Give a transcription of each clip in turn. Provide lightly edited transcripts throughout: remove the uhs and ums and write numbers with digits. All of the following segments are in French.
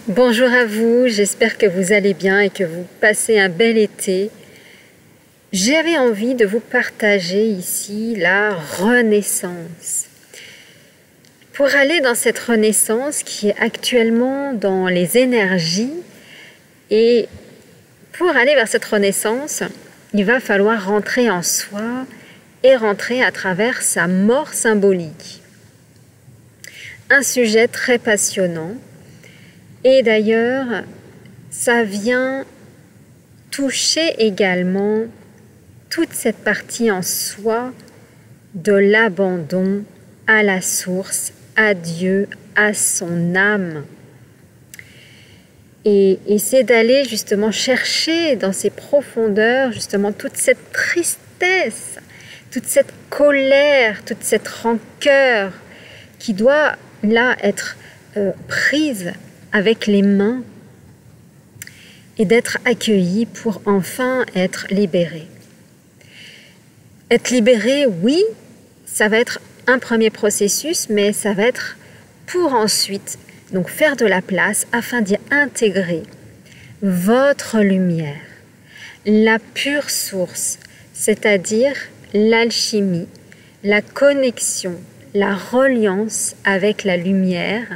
Bonjour à vous, j'espère que vous allez bien et que vous passez un bel été. J'avais envie de vous partager ici la renaissance. Pour aller dans cette renaissance qui est actuellement dans les énergies, et pour aller vers cette renaissance, il va falloir rentrer en soi et rentrer à travers sa mort symbolique. Un sujet très passionnant. Et d'ailleurs, ça vient toucher également toute cette partie en soi de l'abandon à la source, à Dieu, à son âme. Et c'est d'aller justement chercher dans ses profondeurs justement toute cette tristesse, toute cette colère, toute cette rancœur qui doit là être prise avec les mains et d'être accueilli pour enfin être libéré. Être libéré, oui, ça va être un premier processus, mais ça va être pour ensuite donc faire de la place afin d'y intégrer votre lumière, la pure source, c'est-à-dire l'alchimie, la connexion, la reliance avec la lumière,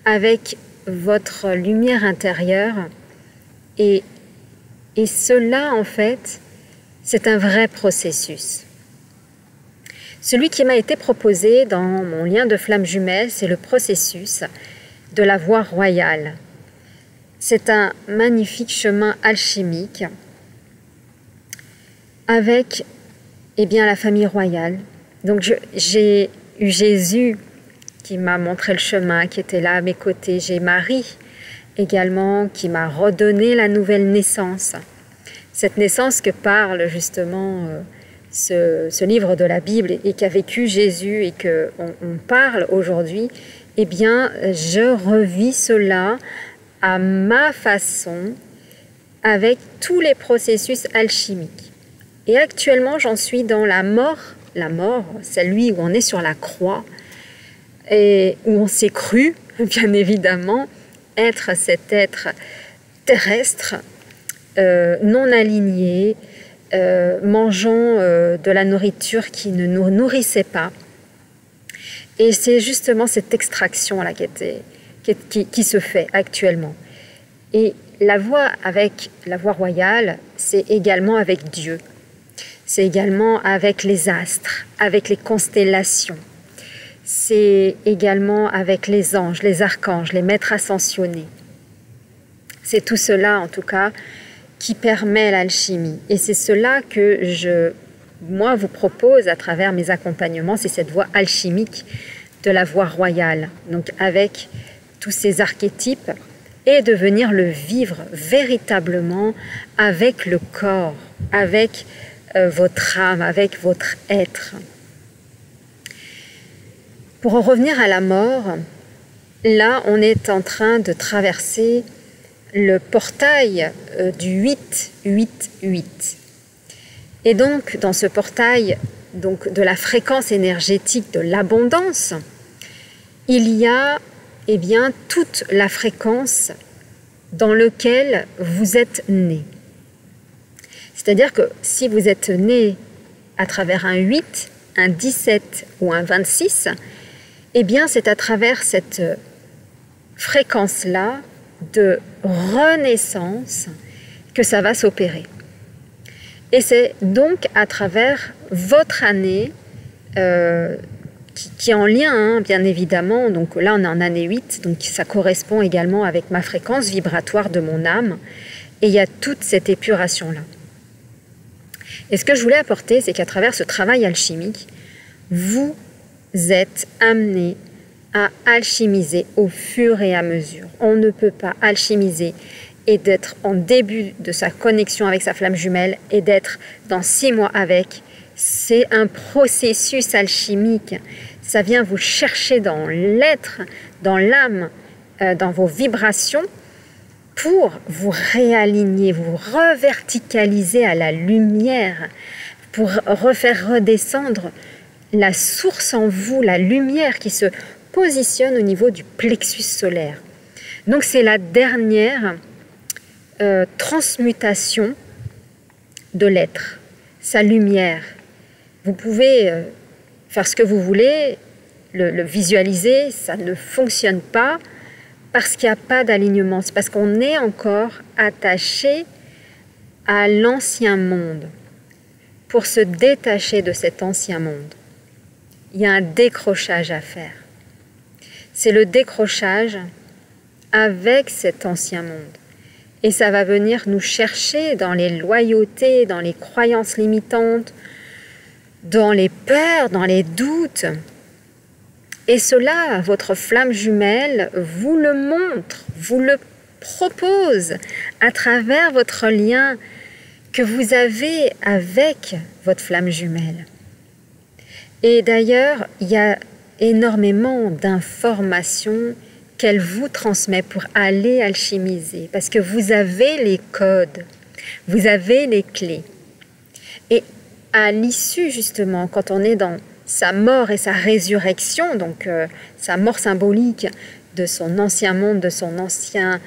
avec votre lumière intérieure et cela en fait c'est un vrai processus. Celui qui m'a été proposé dans mon lien de flamme jumelle, c'est le processus de la voie royale. C'est un magnifique chemin alchimique avec la famille royale. Donc j'ai eu Jésus qui m'a montré le chemin, qui était là à mes côtés. J'ai Marie également qui m'a redonné la nouvelle naissance. Cette naissance que parle justement ce livre de la Bible et qu'a vécu Jésus et qu'on parle aujourd'hui, eh bien, je revis cela à ma façon avec tous les processus alchimiques. Et actuellement, j'en suis dans la mort, celui où on est sur la croix, et où on s'est cru, bien évidemment, être cet être terrestre, non aligné, mangeant de la nourriture qui ne nous nourrissait pas. Et c'est justement cette extraction-là qui se fait actuellement. Et la voie royale, c'est également avec Dieu. C'est également avec les astres, avec les constellations. C'est également avec les anges, les archanges, les maîtres ascensionnés. C'est tout cela, en tout cas, qui permet l'alchimie. Et c'est cela que moi, vous propose à travers mes accompagnements, c'est cette voie alchimique de la voie royale. Donc, avec tous ces archétypes et de venir le vivre véritablement avec le corps, avec votre âme, avec votre être. Pour en revenir à la mort, là, on est en train de traverser le portail du 8-8-8. Et donc, dans ce portail de la fréquence énergétique de l'abondance, il y a toute la fréquence dans laquelle vous êtes né. C'est-à-dire que si vous êtes né à travers un 8, un 17 ou un 26, eh bien, c'est à travers cette fréquence-là de renaissance que ça va s'opérer. Et c'est donc à travers votre année qui est en lien, bien évidemment. Donc là, on est en année 8, donc ça correspond également avec ma fréquence vibratoire de mon âme. Et il y a toute cette épuration-là. Et ce que je voulais apporter, c'est qu'à travers ce travail alchimique, vous êtes amené à alchimiser au fur et à mesure. On ne peut pas alchimiser et d'être en début de sa connexion avec sa flamme jumelle et d'être dans 6 mois avec. C'est un processus alchimique. Ça vient vous chercher dans l'être, dans l'âme, dans vos vibrations pour vous réaligner, vous reverticaliser à la lumière, pour refaire redescendre la source en vous, la lumière qui se positionne au niveau du plexus solaire. Donc c'est la dernière transmutation de l'être, sa lumière. Vous pouvez faire ce que vous voulez, le visualiser, ça ne fonctionne pas parce qu'il n'y a pas d'alignement. C'est parce qu'on est encore attaché à l'ancien monde. Pour se détacher de cet ancien monde, il y a un décrochage à faire. C'est le décrochage avec cet ancien monde. Et ça va venir nous chercher dans les loyautés, dans les croyances limitantes, dans les peurs, dans les doutes. Et cela, votre flamme jumelle vous le montre, vous le propose à travers votre lien que vous avez avec votre flamme jumelle. Et d'ailleurs, il y a énormément d'informations qu'elle vous transmet pour aller alchimiser, parce que vous avez les codes, vous avez les clés. Et à l'issue, justement, quand on est dans sa mort et sa résurrection, donc sa mort symbolique de son ancien monde, de son ancien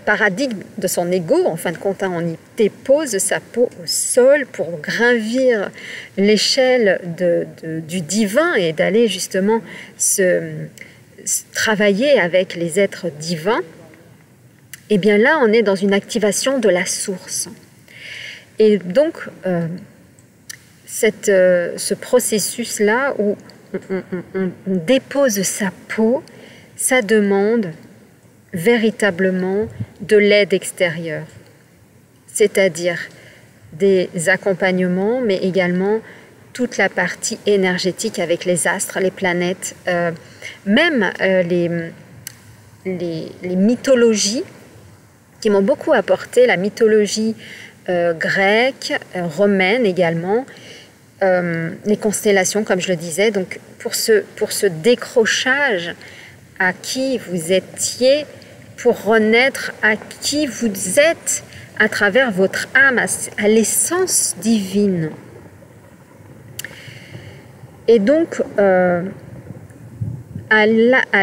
paradigme, de son ego, en fin de compte, on y dépose sa peau au sol pour gravir l'échelle du divin et d'aller justement travailler avec les êtres divins. Et bien là, on est dans une activation de la source. Et donc, ce processus-là où on dépose sa peau, ça demande véritablement de l'aide extérieure, c'est-à-dire des accompagnements, mais également toute la partie énergétique avec les astres, les planètes, même les mythologies qui m'ont beaucoup apporté, la mythologie grecque, romaine également, les constellations, comme je le disais. Donc pour ce décrochage à qui vous étiez, pour renaître à qui vous êtes à travers votre âme, à l'essence divine. Et donc, à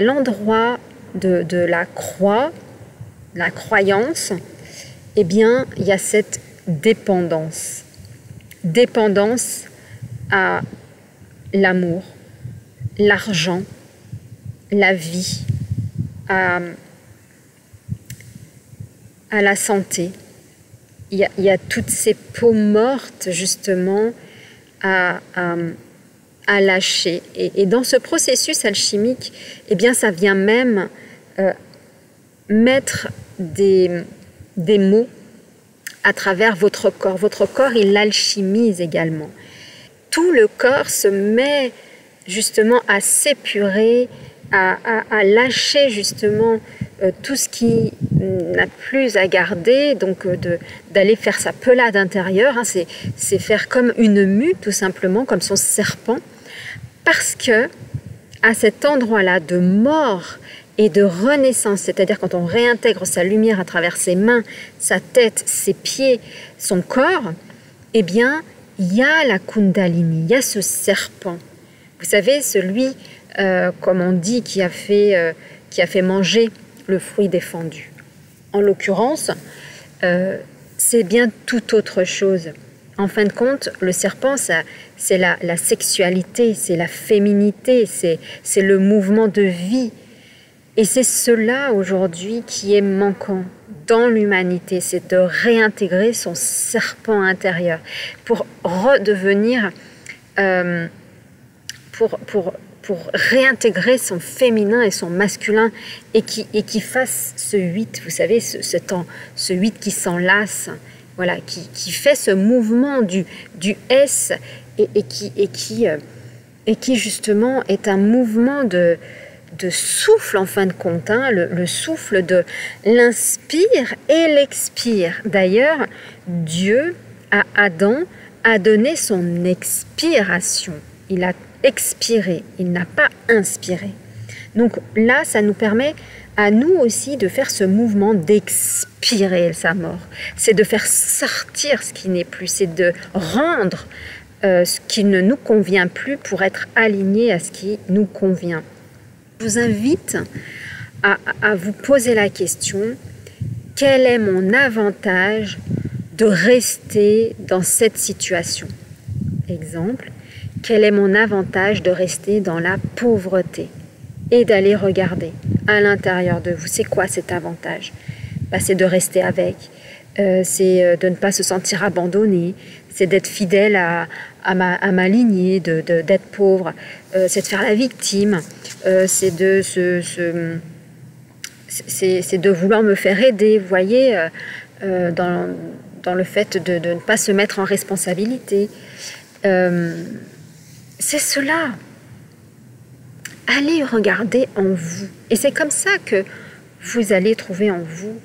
l'endroit de la croix, la croyance, eh bien, il y a cette dépendance. Dépendance à l'amour, l'argent, la vie, à la santé. Il y a toutes ces peaux mortes, justement, à lâcher. Et dans ce processus alchimique, eh bien, ça vient même mettre des mots à travers votre corps. Votre corps, il l'alchimise également. Tout le corps se met justement à s'épurer, à lâcher justement tout ce qui n'a plus à garder, donc d'aller faire sa pelade intérieure, hein, c'est faire comme une mue tout simplement, comme son serpent, parce que à cet endroit-là de mort et de renaissance, c'est-à-dire quand on réintègre sa lumière à travers ses mains, sa tête, ses pieds, son corps, eh bien, il y a la Kundalini, il y a ce serpent. Vous savez, celui, comme on dit, qui a fait manger le fruit défendu. En l'occurrence, c'est bien tout autre chose. En fin de compte, le serpent, c'est la sexualité, c'est la féminité, c'est le mouvement de vie. Et c'est cela aujourd'hui qui est manquant dans l'humanité, c'est de réintégrer son serpent intérieur pour redevenir, pour réintégrer son féminin et son masculin et qui fasse ce 8, vous savez, ce 8 qui s'enlace, voilà, qui fait ce mouvement du S et qui justement est un mouvement de souffle en fin de compte, hein, le souffle de l'inspire et l'expire. D'ailleurs, Dieu à Adam a donné son expiration. Il a expiré, il n'a pas inspiré. Donc là, ça nous permet à nous aussi de faire ce mouvement d'expirer sa mort. C'est de faire sortir ce qui n'est plus, c'est de rendre ce qui ne nous convient plus pour être aligné à ce qui nous convient. Je vous invite à vous poser la question, quel est mon avantage de rester dans cette situation? Exemple, quel est mon avantage de rester dans la pauvreté? Et d'aller regarder à l'intérieur de vous, c'est quoi cet avantage? C'est de rester avec, c'est de ne pas se sentir abandonné, c'est d'être fidèle à ma lignée, d'être pauvre, c'est de faire la victime, c'est de vouloir me faire aider, vous voyez, dans le fait de ne pas se mettre en responsabilité. C'est cela. Allez regarder en vous. Et c'est comme ça que vous allez trouver en vous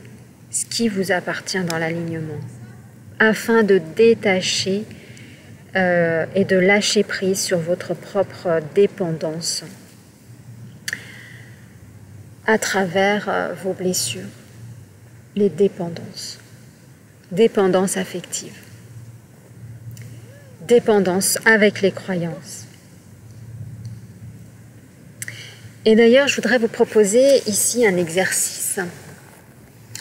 ce qui vous appartient dans l'alignement, afin de détacher et de lâcher prise sur votre propre dépendance à travers vos blessures, les dépendances, dépendance affective, dépendance avec les croyances. Et d'ailleurs, je voudrais vous proposer ici un exercice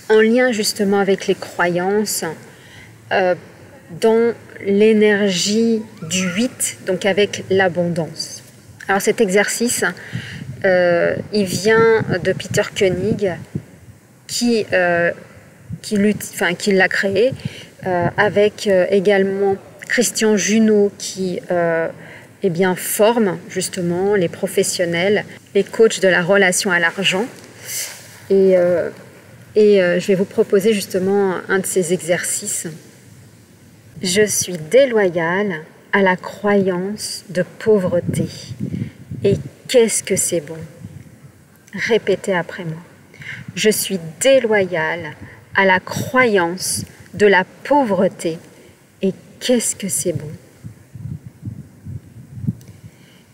en lien justement avec les croyances dans l'énergie du 8, donc avec l'abondance. Alors cet exercice, il vient de Peter Koenig qui l'a créé avec également Christian Junod qui forme justement les professionnels, les coachs de la relation à l'argent. Et je vais vous proposer justement un de ces exercices. Je suis déloyale à la croyance de pauvreté. Et qu'est-ce que c'est bon? Répétez après moi. Je suis déloyale à la croyance de la pauvreté. Et qu'est-ce que c'est bon?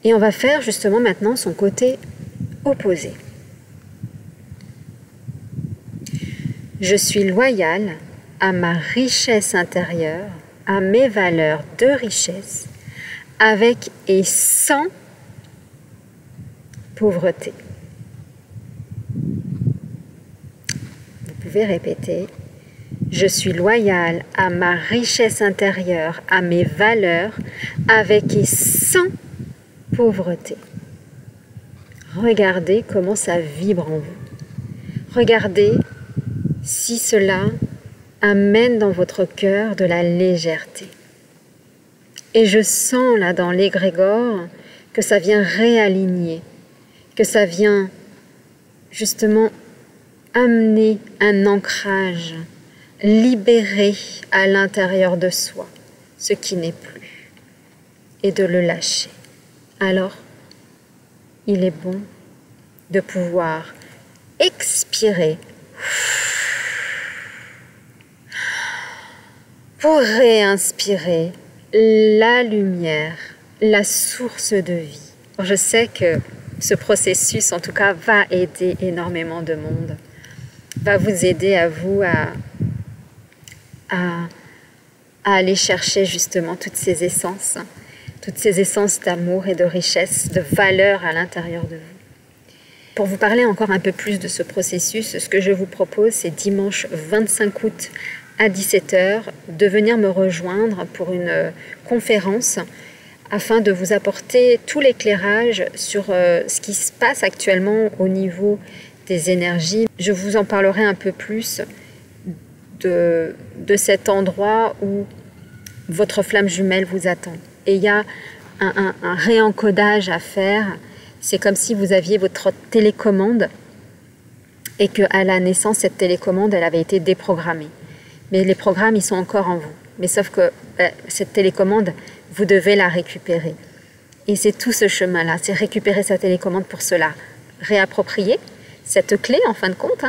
Et on va faire justement maintenant son côté opposé. Je suis loyale à ma richesse intérieure, à mes valeurs de richesse, avec et sans pauvreté. Vous pouvez répéter. Je suis loyale à ma richesse intérieure, à mes valeurs, avec et sans pauvreté. Regardez comment ça vibre en vous. Regardez si cela amène dans votre cœur de la légèreté. Et je sens là dans l'égrégore que ça vient réaligner, que ça vient justement amener un ancrage, libérer à l'intérieur de soi ce qui n'est plus et de le lâcher. Alors, il est bon de pouvoir expirer pour réinspirer la lumière, la source de vie. Je sais que ce processus, en tout cas, va aider énormément de monde, va vous aider à vous à aller chercher justement toutes ces essences d'amour et de richesse, de valeur à l'intérieur de vous. Pour vous parler encore un peu plus de ce processus, ce que je vous propose, c'est dimanche 25 août à 17h de venir me rejoindre pour une conférence afin de vous apporter tout l'éclairage sur ce qui se passe actuellement au niveau des énergies. Je vous en parlerai un peu plus de cet endroit où votre flamme jumelle vous attend. Et il y a un réencodage à faire. C'est comme si vous aviez votre télécommande et qu'à la naissance, cette télécommande, elle avait été déprogrammée. Mais les programmes, ils sont encore en vous. Mais sauf que cette télécommande, vous devez la récupérer. Et c'est tout ce chemin-là, c'est récupérer sa télécommande pour cela. Réapproprier cette clé, en fin de compte,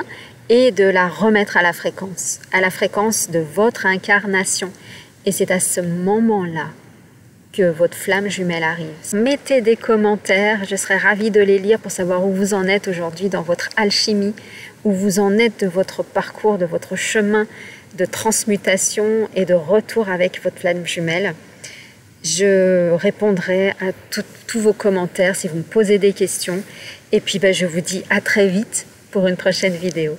et de la remettre à la fréquence de votre incarnation. Et c'est à ce moment-là que votre flamme jumelle arrive. Mettez des commentaires, je serais ravie de les lire pour savoir où vous en êtes aujourd'hui dans votre alchimie, où vous en êtes de votre parcours, de votre chemin de transmutation et de retour avec votre flamme jumelle. Je répondrai à tous vos commentaires si vous me posez des questions. Et puis je vous dis à très vite pour une prochaine vidéo.